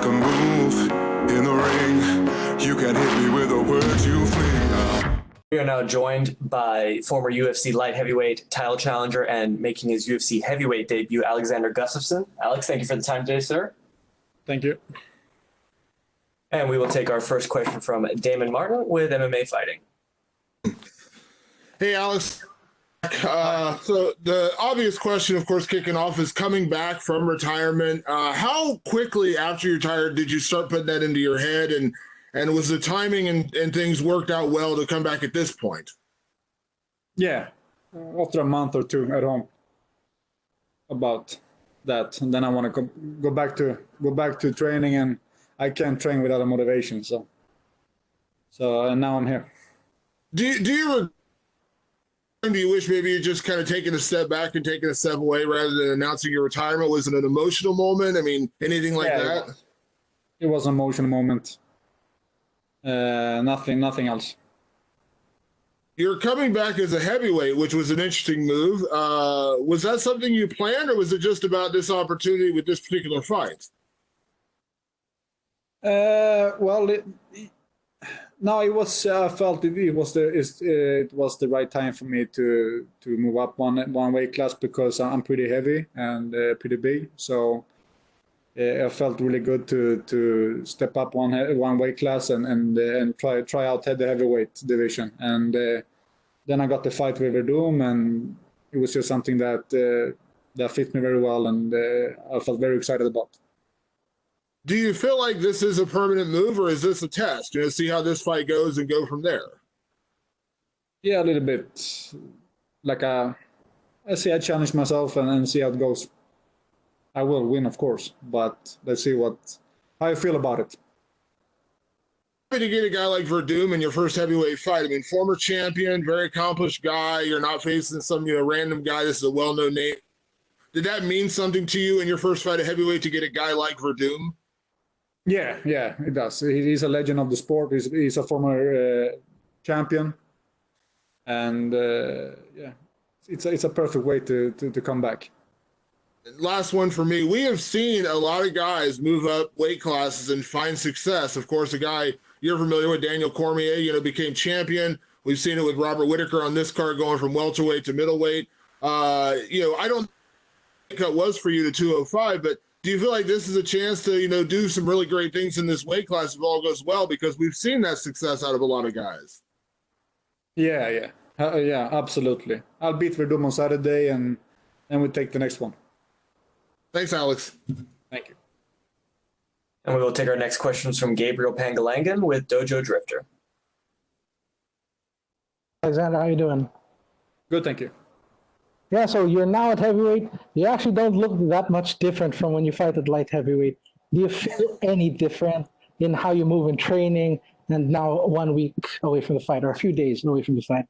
make a move in the ring. You can hit me with the words you fling. We are now joined by former UFC light heavyweight title challenger and making his UFC heavyweight debut, Alexander Gustafsson. Alex, thank you for the time today, sir. Thank you. And we will take our first question from Damon Martin with MMA Fighting. Hey, Alex. So the obvious question, of course, kicking off is coming back from retirement. How quickly after you retired did you start putting that into your head? And was the timing and things worked out well to come back at this point? Yeah, after a month or two at home about that. And then I want to go back to training, and I can't train without a motivation. So and now I'm here. Do you wish maybe you just kind of taken a step back and taken a step away rather than announcing your retirement? Was it an emotional moment? I mean, anything like that? It was an emotional moment. Nothing else. You're coming back as a heavyweight, which was an interesting move. Was that something you planned, or was it just about this opportunity with this particular fight? No, it was. I felt it was the right time for me to move up one weight class because I'm pretty heavy and pretty big. So I felt really good to step up one weight class and try out the heavyweight division. And then I got the fight with Werdum, and it was just something that fit me very well, and I felt very excited about. Do you feel like this is a permanent move, or is this a test? See how this fight goes and go from there? Yeah, a little bit. I say I challenge myself and see how it goes. I will win, of course, but let's see how I feel about it. To get a guy like Werdum in your first heavyweight fight, I mean, former champion, very accomplished guy. You're not facing some random guy. This is a well-known name. Did that mean something to you in your first fight at heavyweight to get a guy like Werdum? Yeah, it does. He's a legend of the sport. He's a former champion, and it's a perfect way to come back. Last one for me. We have seen a lot of guys move up weight classes and find success. Of course, a guy you're familiar with, Daniel Cormier, became champion. We've seen it with Robert Whittaker on this card going from welterweight to middleweight. I don't think it was for you to 205, but do you feel like this is a chance to, do some really great things in this weight class if all goes well? Because we've seen that success out of a lot of guys. Yeah, absolutely. I'll beat Werdum on Saturday, and we take the next one. Thanks, Alex. Thank you. And we will take our next questions from Gabriel Pangalangan with Dojo Drifter. Alexander, how you doing? Good, thank you. Yeah, so you're now at heavyweight. You actually don't look that much different from when you fight at light heavyweight. Do you feel any different in how you move in training and now 1 week away from the fight, or a few days away from the fight?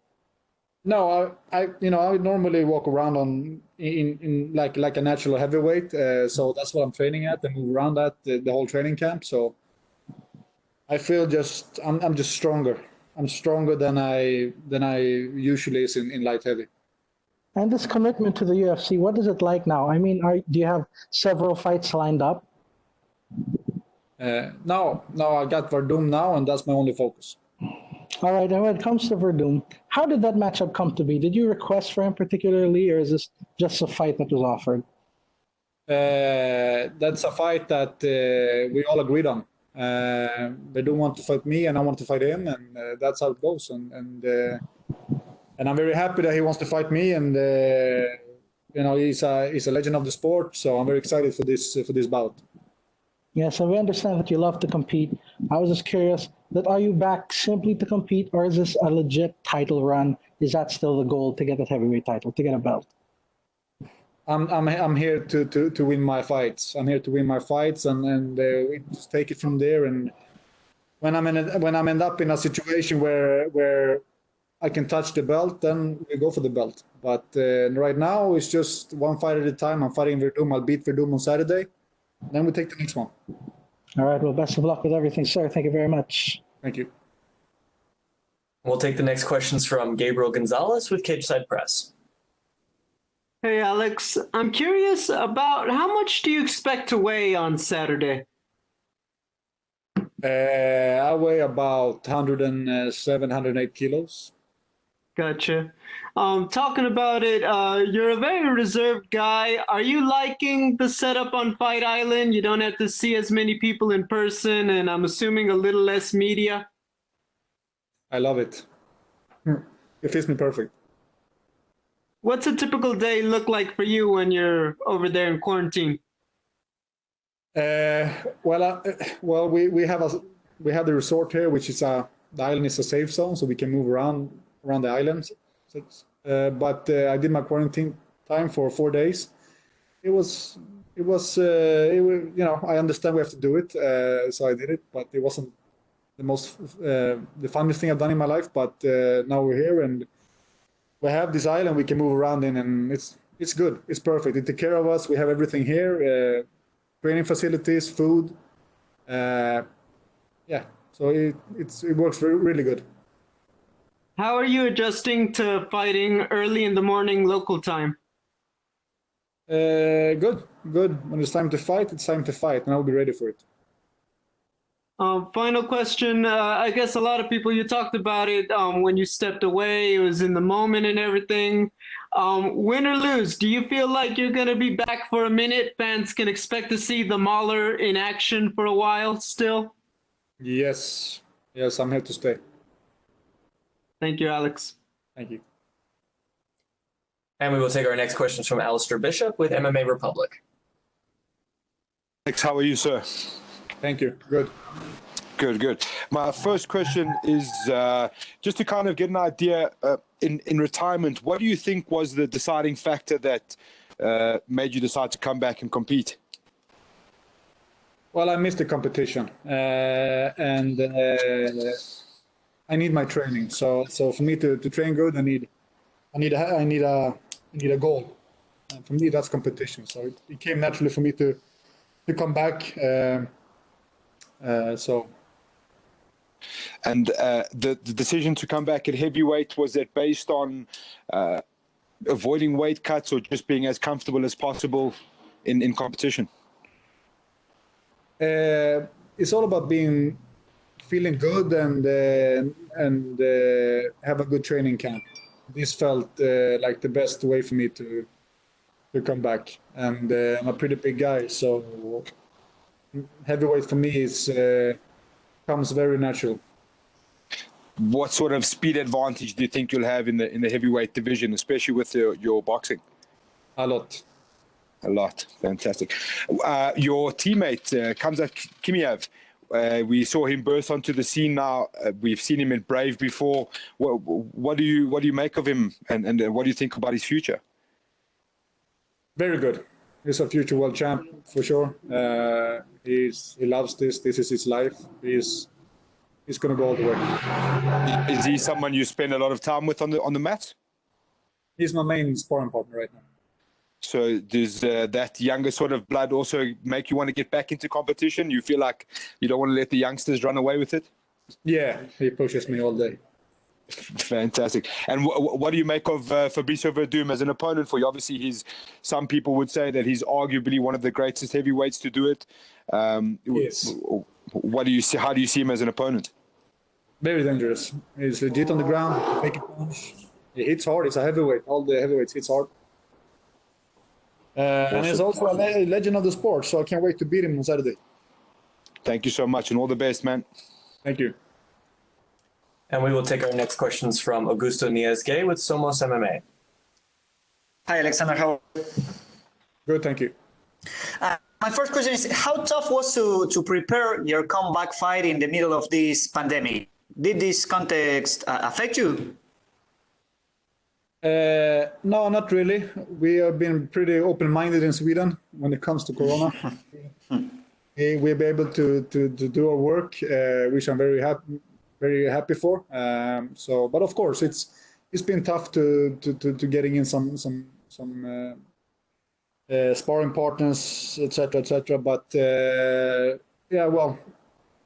No, I normally walk around in like a natural heavyweight, so that's what I'm training at and move around at the whole training camp. So I feel I'm just stronger. I'm stronger than I usually is in light heavy. And this commitment to the UFC, what is it like now? I mean, do you have several fights lined up? No, I got Werdum now, and that's my only focus. All right, and when it comes to Werdum, how did that matchup come to be? Did you request for him particularly, or is this just a fight that was offered? That's a fight that we all agreed on. Werdum want to fight me, and I want to fight him, and that's how it goes. And I'm very happy that he wants to fight me, and he's a legend of the sport. So I'm very excited for this bout. Yeah, so we understand that you love to compete. I was just curious, are you back simply to compete, or is this a legit title run? Is that still the goal, to get that heavyweight title, to get a belt? I'm here to win my fights. I'm here to win my fights, and we just take it from there. And when I'm end up in a situation where I can touch the belt, then we go for the belt. But right now, it's just one fight at a time. I'm fighting Werdum. I'll beat Werdum on Saturday. Then we take the next one. All right. Well, best of luck with everything, sir. Thank you very much. Thank you. We'll take the next questions from Gabriel Gonzalez with Cageside Press. Hey, Alex. I'm curious about how much do you expect to weigh on Saturday? I weigh about 107, 108 kilos. Gotcha. Talking about it, you're a very reserved guy. Are you liking the setup on Fight Island? You don't have to see as many people in person, and I'm assuming a little less media. I love it. It fits me perfect. What's a typical day look like for you when you're over there in quarantine? Well, we have the resort here, which is the island is a safe zone, so we can move around the island. So, but I did my quarantine time for 4 days. It was you know, I understand we have to do it, so I did it, but it wasn't the funniest thing I've done in my life. But now we're here and we have this island we can move around in, and it's good. It's perfect. They take care of us. We have everything here. Training facilities, food, yeah. So it works really good. How are you adjusting to fighting early in the morning local time? Good. When it's time to fight, it's time to fight, and I'll be ready for it. Final question. I guess a lot of people, you talked about it when you stepped away, it was in the moment and everything. Win or lose, do you feel like you're going to be back for a minute? Fans can expect to see the Mauler in action for a while still? Yes, I'm here to stay. Thank you, Alex. Thank you. And we will take our next questions from Alistair Bishop with MMA Republic. Alex, how are you, sir? Thank you. Good. Good. My first question is just to kind of get an idea in retirement, what do you think was the deciding factor that made you decide to come back and compete? Well, I missed the competition, and I need my training. So for me to train good, I need a goal. And for me, that's competition. So it came naturally for me to come back. And the decision to come back at heavyweight, was it based on avoiding weight cuts or just being as comfortable as possible in competition? It's all about feeling good and have a good training camp. This felt like the best way for me to come back. And I'm a pretty big guy, so heavyweight for me comes very natural. What sort of speed advantage do you think you'll have in the heavyweight division, especially with your boxing? A lot. Fantastic. Your teammate, Khamzat Chimaev, we saw him burst onto the scene now. We've seen him in Brave before. What do you make of him, and what do you think about his future? Very good. He's a future world champ for sure. He loves this. This is his life. He's going to go all the way. Is he someone you spend a lot of time with on the mat? He's my main sparring partner right now. So does that younger sort of blood also make you want to get back into competition? You feel like you don't want to let the youngsters run away with it? Yeah, he pushes me all day. Fantastic. And what do you make of Fabricio Werdum as an opponent for you? Obviously, some people would say that he's arguably one of the greatest heavyweights to do it. Yes. What do you see? How do you see him as an opponent? Very dangerous. He's legit on the ground. Make a punch. He hits hard. He's a heavyweight. All the heavyweights hits hard. And he's also a legend of the sport, so I can't wait to beat him on Saturday. Thank you so much, and all the best, man. Thank you. And we will take our next questions from Augusto Niesgue with Somos MMA. Hi, Alexander. How are you? Good, thank you. My first question is, how tough was to prepare your comeback fight in the middle of this pandemic? Did this context affect you? No, not really. We have been pretty open-minded in Sweden when it comes to Corona. We'll be able to do our work, which I'm very happy for. But of course, it's been tough to getting in some sparring partners, etc. But yeah, well,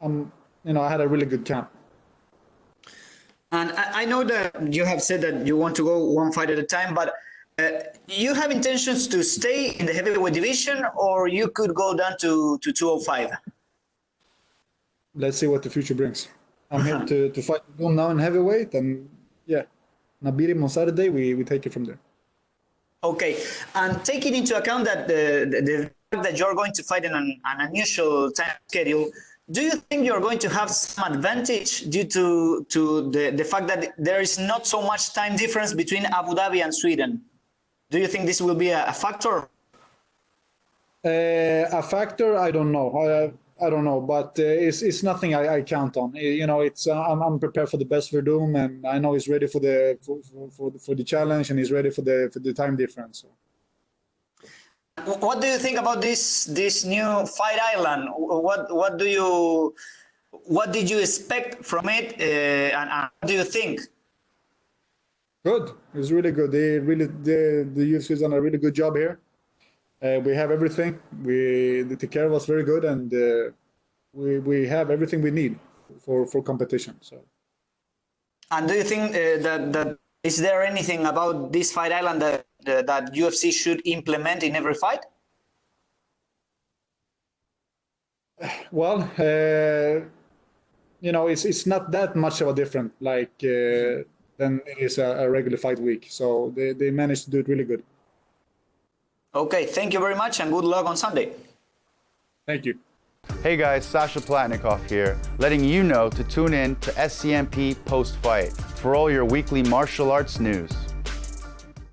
I had a really good camp. And I know that you have said that you want to go one fight at a time, but you have intentions to stay in the heavyweight division, or you could go down to 205? let's see what the future brings. I'm here to fight Werdum now in heavyweight, and yeah, and I beat him on Saturday. We take it from there. Okay, and taking into account that the fact that you're going to fight in an unusual time schedule, do you think you're going to have some advantage due to the fact that there is not so much time difference between Abu Dhabi and Sweden? Do you think this will be a factor? A factor? I don't know. I don't know, but it's nothing I count on. You know, it's I'm prepared for the best Werdum, and I know he's ready for the challenge, and he's ready for the time difference. So. What do you think about this new Fight Island? What did you expect from it, and what do you think? Good. It's really good. The UFC has done a really good job here. We have everything. They take care of us very good, and we have everything we need for competition. So. And do you think that is there anything about this Fight Island that UFC should implement in every fight? Well, you know, it's not that much of a different than it is a regular fight week. So they managed to do it really good. Okay, thank you very much, and good luck on Sunday. Thank you. Hey guys, Sasha Platnikoff here, letting you know to tune in to SCMP Post Fight for all your weekly martial arts news.